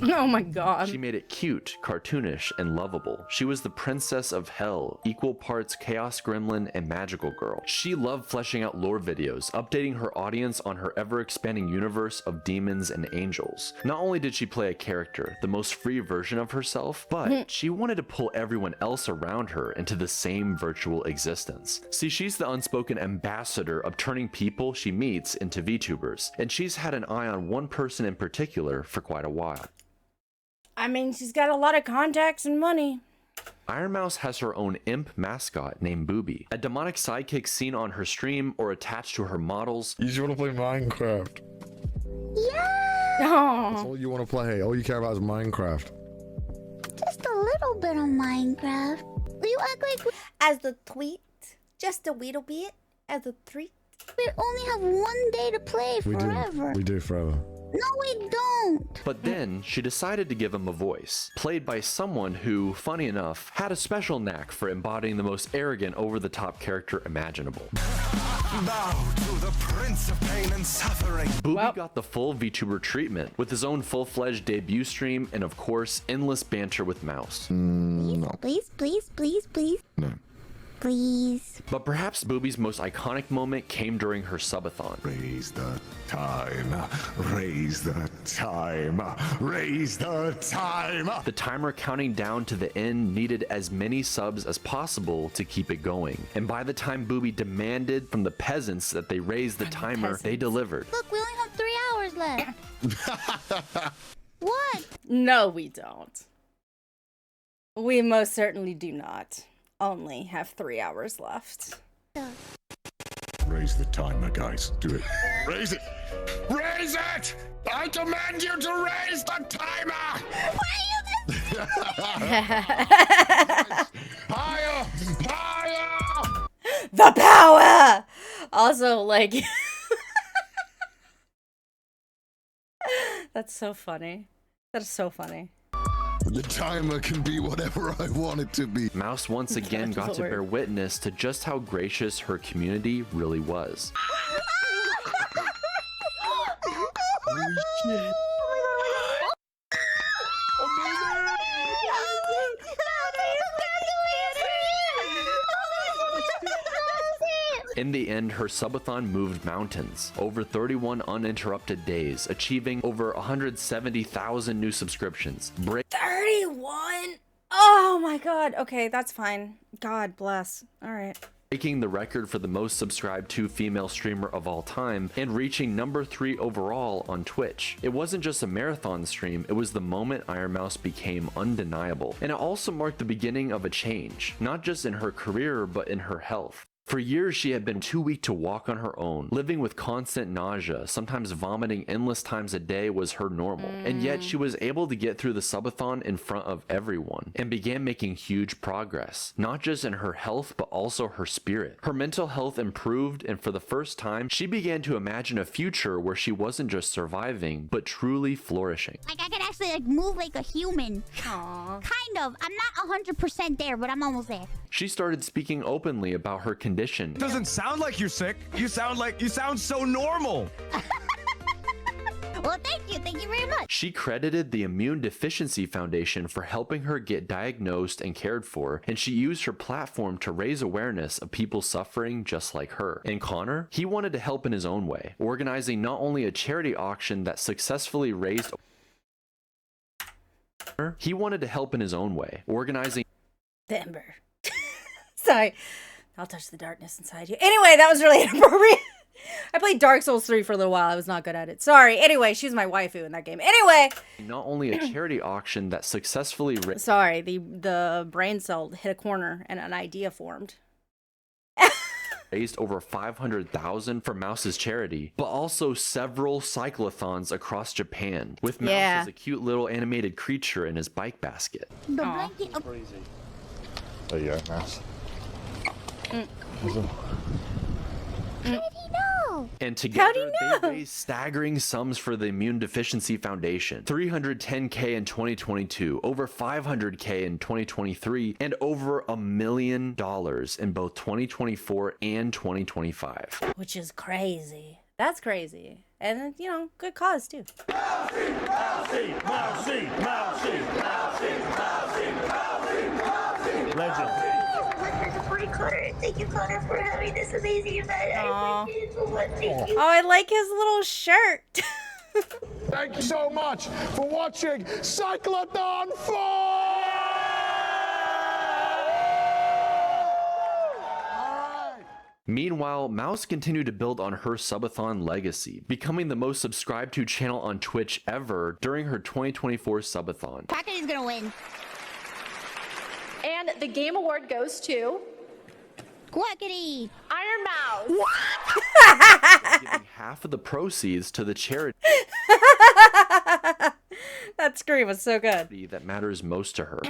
Oh my god. She made it cute, cartoonish, and lovable. She was the princess of hell, equal parts chaos gremlin and magical girl. She loved fleshing out lore videos, updating her audience on her ever-expanding universe of demons and angels. Not only did she play a character, the most free version of herself, but she wanted to pull everyone else around her into the same virtual existence. See, she's the unspoken ambassador of turning people she meets into VTubers, and she's had an eye on one person in particular for quite a while. I mean, she's got a lot of contacts and money. Ironmouse has her own imp mascot named Booby, a demonic sidekick seen on her stream or attached to her models. You just want to play Minecraft. Yeah. That's all you want to play. All you care about is Minecraft. Just a little bit of Minecraft. You act like As the tweet, just a little bit, as a treat. we only have one day to play forever. We do forever. No, we don't. But then she decided to give him a voice, played by someone who, funny enough, had a special knack for embodying the most arrogant, over-the-top character imaginable. Bow to the prince of pain and suffering. Booby got the full VTuber treatment, with his own full-fledged debut stream and, of course, endless banter with Mouse. No. Please, please, please, please. No. Please. But perhaps Booby's most iconic moment came during her subathon. Raise the time, raise the time, raise the time. The timer counting down to the end needed as many subs as possible to keep it going. And by the time Booby demanded from the peasants that they raise the timer, they delivered. Look, we only have 3 hours left. What? No, we don't. We most certainly do not. Only have 3 hours left. Raise the timer, guys. Do it. Raise it. Raise it! I demand you to raise the timer! Higher! Higher! The power! Also, like... That's so funny. That is so funny. The timer can be whatever I want it to be. Mouse once again got to bear witness to just how gracious her community really was. Holy shit. In the end, her subathon moved mountains, over 31 uninterrupted days, achieving over 170,000 new subscriptions. 31? Oh my god. Okay, that's fine. God bless. Alright. Breaking the record for the most subscribed to female streamer of all time, and reaching number 3 overall on Twitch. It wasn't just a marathon stream, it was the moment Ironmouse became undeniable. And it also marked the beginning of a change, not just in her career, but in her health. For years, she had been too weak to walk on her own. Living with constant nausea, sometimes vomiting endless times a day was her normal. And yet she was able to get through the subathon in front of everyone and began making huge progress, not just in her health, but also her spirit. Her mental health improved, and for the first time, she began to imagine a future where she wasn't just surviving, but truly flourishing. Like, I could actually, like, move like a human. Aww. Kind of. I'm not 100% there, but I'm almost there. She started speaking openly about her condition. Doesn't sound like you're sick. You sound so normal. Well, thank you. Thank you very much. She credited the Immune Deficiency Foundation for helping her get diagnosed and cared for, and she used her platform to raise awareness of people suffering just like her. And Connor, he wanted to help in his own way, organizing not only a charity auction that successfully raised... He wanted to help in his own way, organizing... The Ember. Sorry. I'll touch the darkness inside you. Anyway, that was really inappropriate. I played Dark Souls 3 for a little while. I was not good at it. Sorry. Anyway, she's my waifu in that game. Anyway. Not only a charity auction that successfully Sorry, the brain cell hit a corner and an idea formed. raised over $500,000 for Mouse's charity, but also several cyclothons across Japan, with Mouse as a cute little animated creature in his bike basket. The blanket. Crazy. There you go, Mouse. How did he know? And together they raised staggering sums for the Immune Deficiency Foundation. $310K in 2022, over $500K in 2023, and over $1 million in both 2024 and 2025. Which is crazy. That's crazy. And, you know, good cause, too. Legend. Thank you, Connor, for having this amazing event. I appreciate it so much. Thank you. Oh, I like his little shirt. Thank you so much for watching Cyclothon 4! Meanwhile, Mouse continued to build on her Subathon legacy, becoming the most subscribed to channel on Twitch ever during her 2024 Subathon. Cracker's gonna win. And the game award goes to Quackity! Ironmouse. Giving half of the proceeds to the charity That scream was so good. that matters most to her.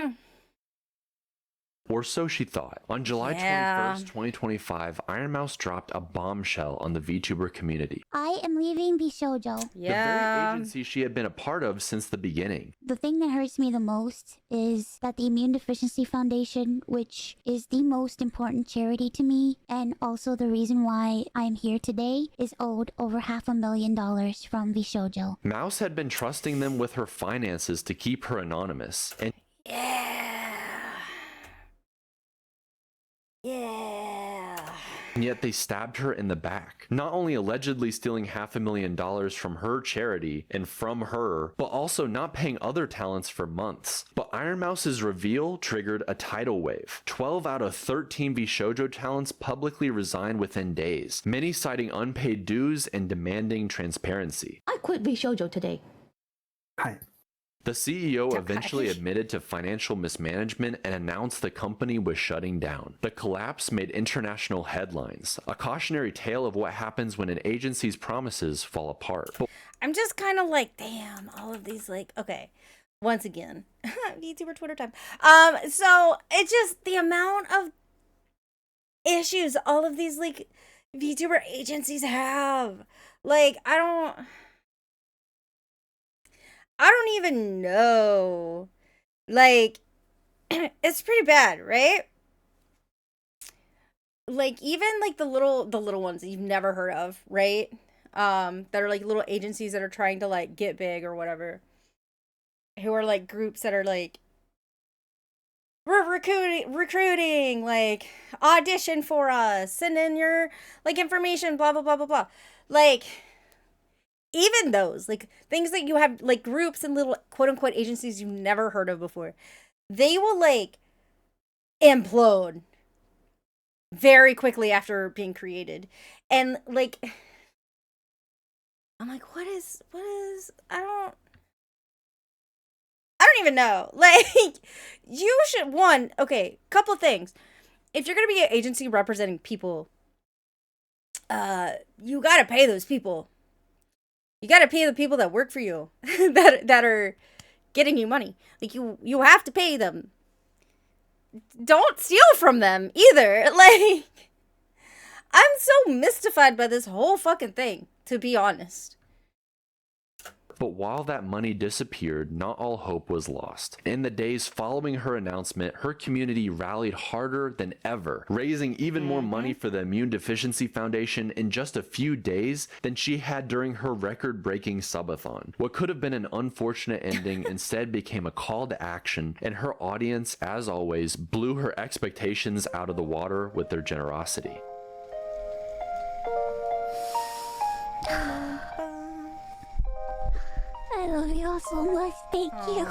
Or so she thought. On July 21st, 2025, Ironmouse dropped a bombshell on the VTuber community. I am leaving VShojo. The very agency she had been a part of since the beginning. The thing that hurts me the most is that the Immune Deficiency Foundation, which is the most important charity to me, and also the reason why I'm here today, is owed over $500,000 from VShojo. Mouse had been trusting them with her finances to keep her anonymous. And And yet they stabbed her in the back, not only allegedly stealing $500,000 from her charity and from her, but also not paying other talents for months. But Ironmouse's reveal triggered a tidal wave. 12 out of 13 VShojo talents publicly resigned within days, many citing unpaid dues and demanding transparency. I quit VShojo today. The CEO eventually admitted to financial mismanagement and announced the company was shutting down. The collapse made international headlines, a cautionary tale of what happens when an agency's promises fall apart. I'm just kind of like, damn, all of these, like, okay, once again, VTuber Twitter time. So it's just the amount of issues all of these, like, VTuber agencies have. Like, I don't even know. Like, it's pretty bad, right? Like, even like the little ones that you've never heard of, right? That are like little agencies that are trying to like get big or whatever. Who are like groups that are like, we're recruiting, like, audition for us, send in your like information, blah blah blah blah blah. Like, even those, like, things that you have, like, groups and little quote-unquote agencies you've never heard of before, they will, like, implode very quickly after being created. And, like, I'm like, what is, I don't even know. Like, you should, couple things. If you're going to be an agency representing people, you got to pay those people. You got to pay the people that work for you, that are getting you money. Like, you have to pay them. Don't steal from them either. Like, I'm so mystified by this whole fucking thing, to be honest. But while that money disappeared, not all hope was lost. In the days following her announcement, her community rallied harder than ever, raising even more money for the Immune Deficiency Foundation in just a few days than she had during her record-breaking subathon. What could have been an unfortunate ending instead became a call to action, and her audience, as always, blew her expectations out of the water with their generosity. I love you all so much. Thank you.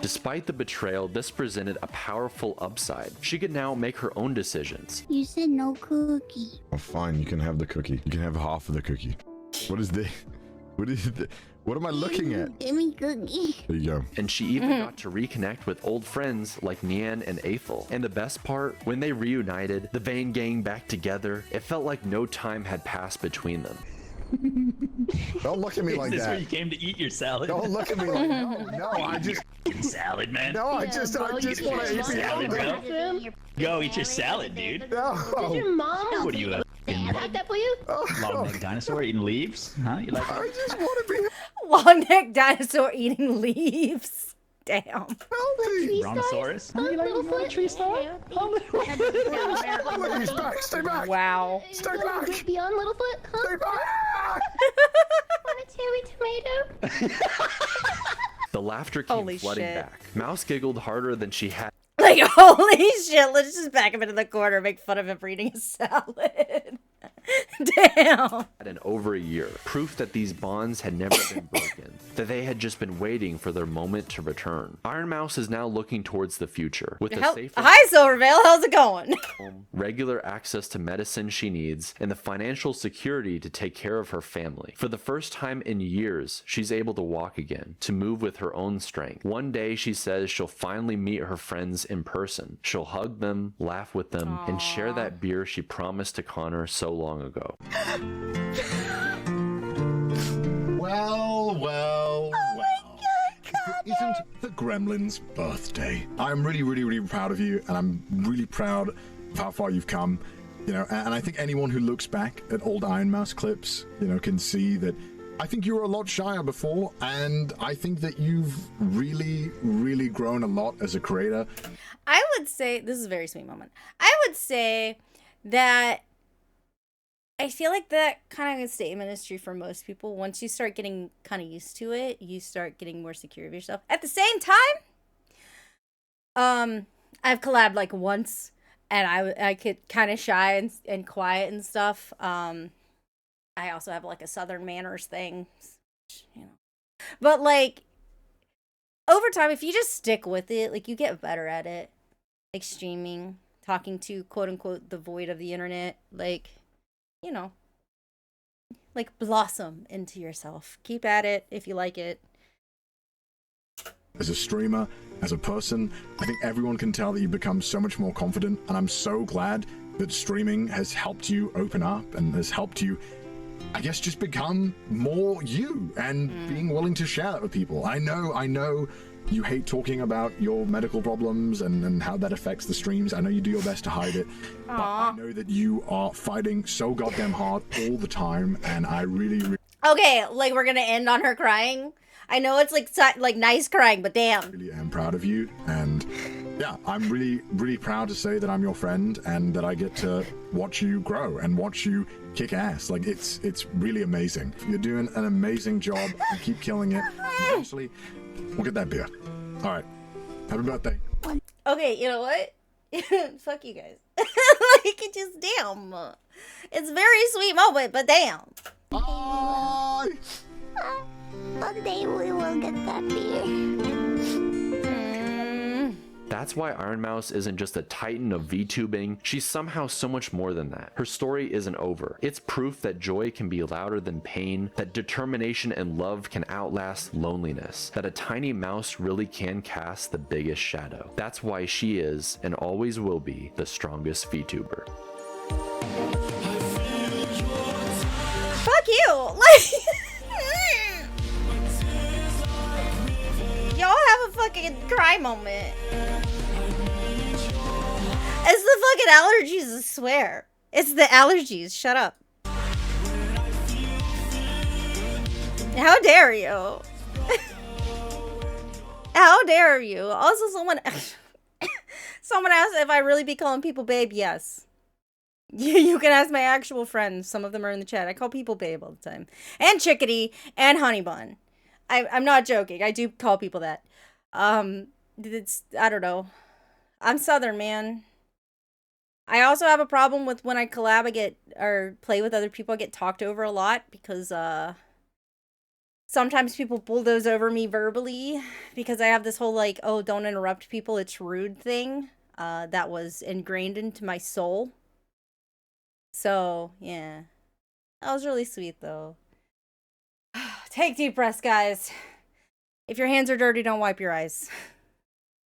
Despite the betrayal, this presented a powerful upside. She could now make her own decisions. You said no cookie. Oh, fine. You can have the cookie. You can have half of the cookie. What is this? What am I looking at? Give me cookie. There you go. And she even got to reconnect with old friends like Nian and Aethel. And the best part, when they reunited, the Vane gang back together, it felt like no time had passed between them. Don't look at me like Is this that. where you came to eat your salad? Don't look at me like no. I just salad, man. no. I just want to eat salad, bro. Bathroom. Go eat your salad, dude. No. Did your mom What are you, a got that for you? long-necked dinosaur eating leaves? Huh? You like? I just want to be Long-necked dinosaur eating leaves. Damn. healthy. Brontosaurus? Huh? You like Littlefoot? tree star? Please, back. Stay back. Wow. Stay You wanna back. get beyond Littlefoot? Huh? Stay back. Want a cherry tomato? The laughter came Holy flooding shit. back. Mouse giggled harder than she had. Like, holy shit, let's just back him into the corner and make fun of him for eating a salad. Damn. In over a year, proof that these bonds had never been broken, that they had just been waiting for their moment to return. Ironmouse is now looking towards the future, with a safer Hi, Silvervale, how's it going? home, regular access to medicine she needs, and the financial security to take care of her family. For the first time in years, she's able to walk again, to move with her own strength. One day, she says she'll finally meet her friends in person. She'll hug them, laugh with them, and share that beer she promised to Connor so long ago. Well, well, well. It isn't the gremlin's birthday. I'm really proud of you, and I'm really proud of how far you've come. You know, and I think anyone who looks back at old Ironmouse clips, you know, can see that I think you were a lot shyer before, and I think that you've really grown a lot as a creator. I would say, this is a very sweet moment. I would say that I feel like that kind of statement is true for most people. Once you start getting kind of used to it, you start getting more secure of yourself. At the same time, I've collabed like once, and I get kind of shy and quiet and stuff. I also have like a Southern manners thing, you know. But like over time, if you just stick with it, like you get better at it. Like streaming, talking to quote unquote the void of the internet, like, you know, like blossom into yourself. Keep at it if you like it. As a streamer, as a person, I think everyone can tell that you've become so much more confident, and I'm so glad that streaming has helped you open up and has helped you, I guess, just become more you and being willing to share that with people. I know you hate talking about your medical problems and how that affects the streams. I know you do your best to hide it. But I know that you are fighting so goddamn hard all the time, and I really Okay, like we're gonna end on her crying. I know it's like nice crying, but damn. really am proud of you. And yeah, I'm really proud to say that I'm your friend and that I get to watch you grow and watch you kick ass. Like it's really amazing. You're doing an amazing job and keep killing it. Eventually, we'll get that beer. All right. Happy birthday. Okay, you know what? Fuck you guys. Like it just damn. It's a very sweet moment, but damn. Bye. One day we will get that beer. That's why Ironmouse isn't just a titan of VTubing, she's somehow so much more than that. Her story isn't over. It's proof that joy can be louder than pain, that determination and love can outlast loneliness, that a tiny mouse really can cast the biggest shadow. That's why she is, and always will be, the strongest VTuber. Fuck you! Like y'all have a fucking cry moment. It's the fucking allergies, I swear. It's the allergies. Shut up. How dare you? How dare you? Also, someone asked if I really be calling people babe. Yes. You can ask my actual friends. Some of them are in the chat. I call people babe all the time. And chickadee and honey bun. I'm not joking. I do call people that. I don't know. I'm Southern, man. I also have a problem with when I collab, or play with other people, I get talked over a lot because, sometimes people bulldoze over me verbally because I have this whole like, oh, don't interrupt people, it's rude thing that was ingrained into my soul. So, yeah. That was really sweet, though. Take deep breaths, guys. If your hands are dirty, don't wipe your eyes.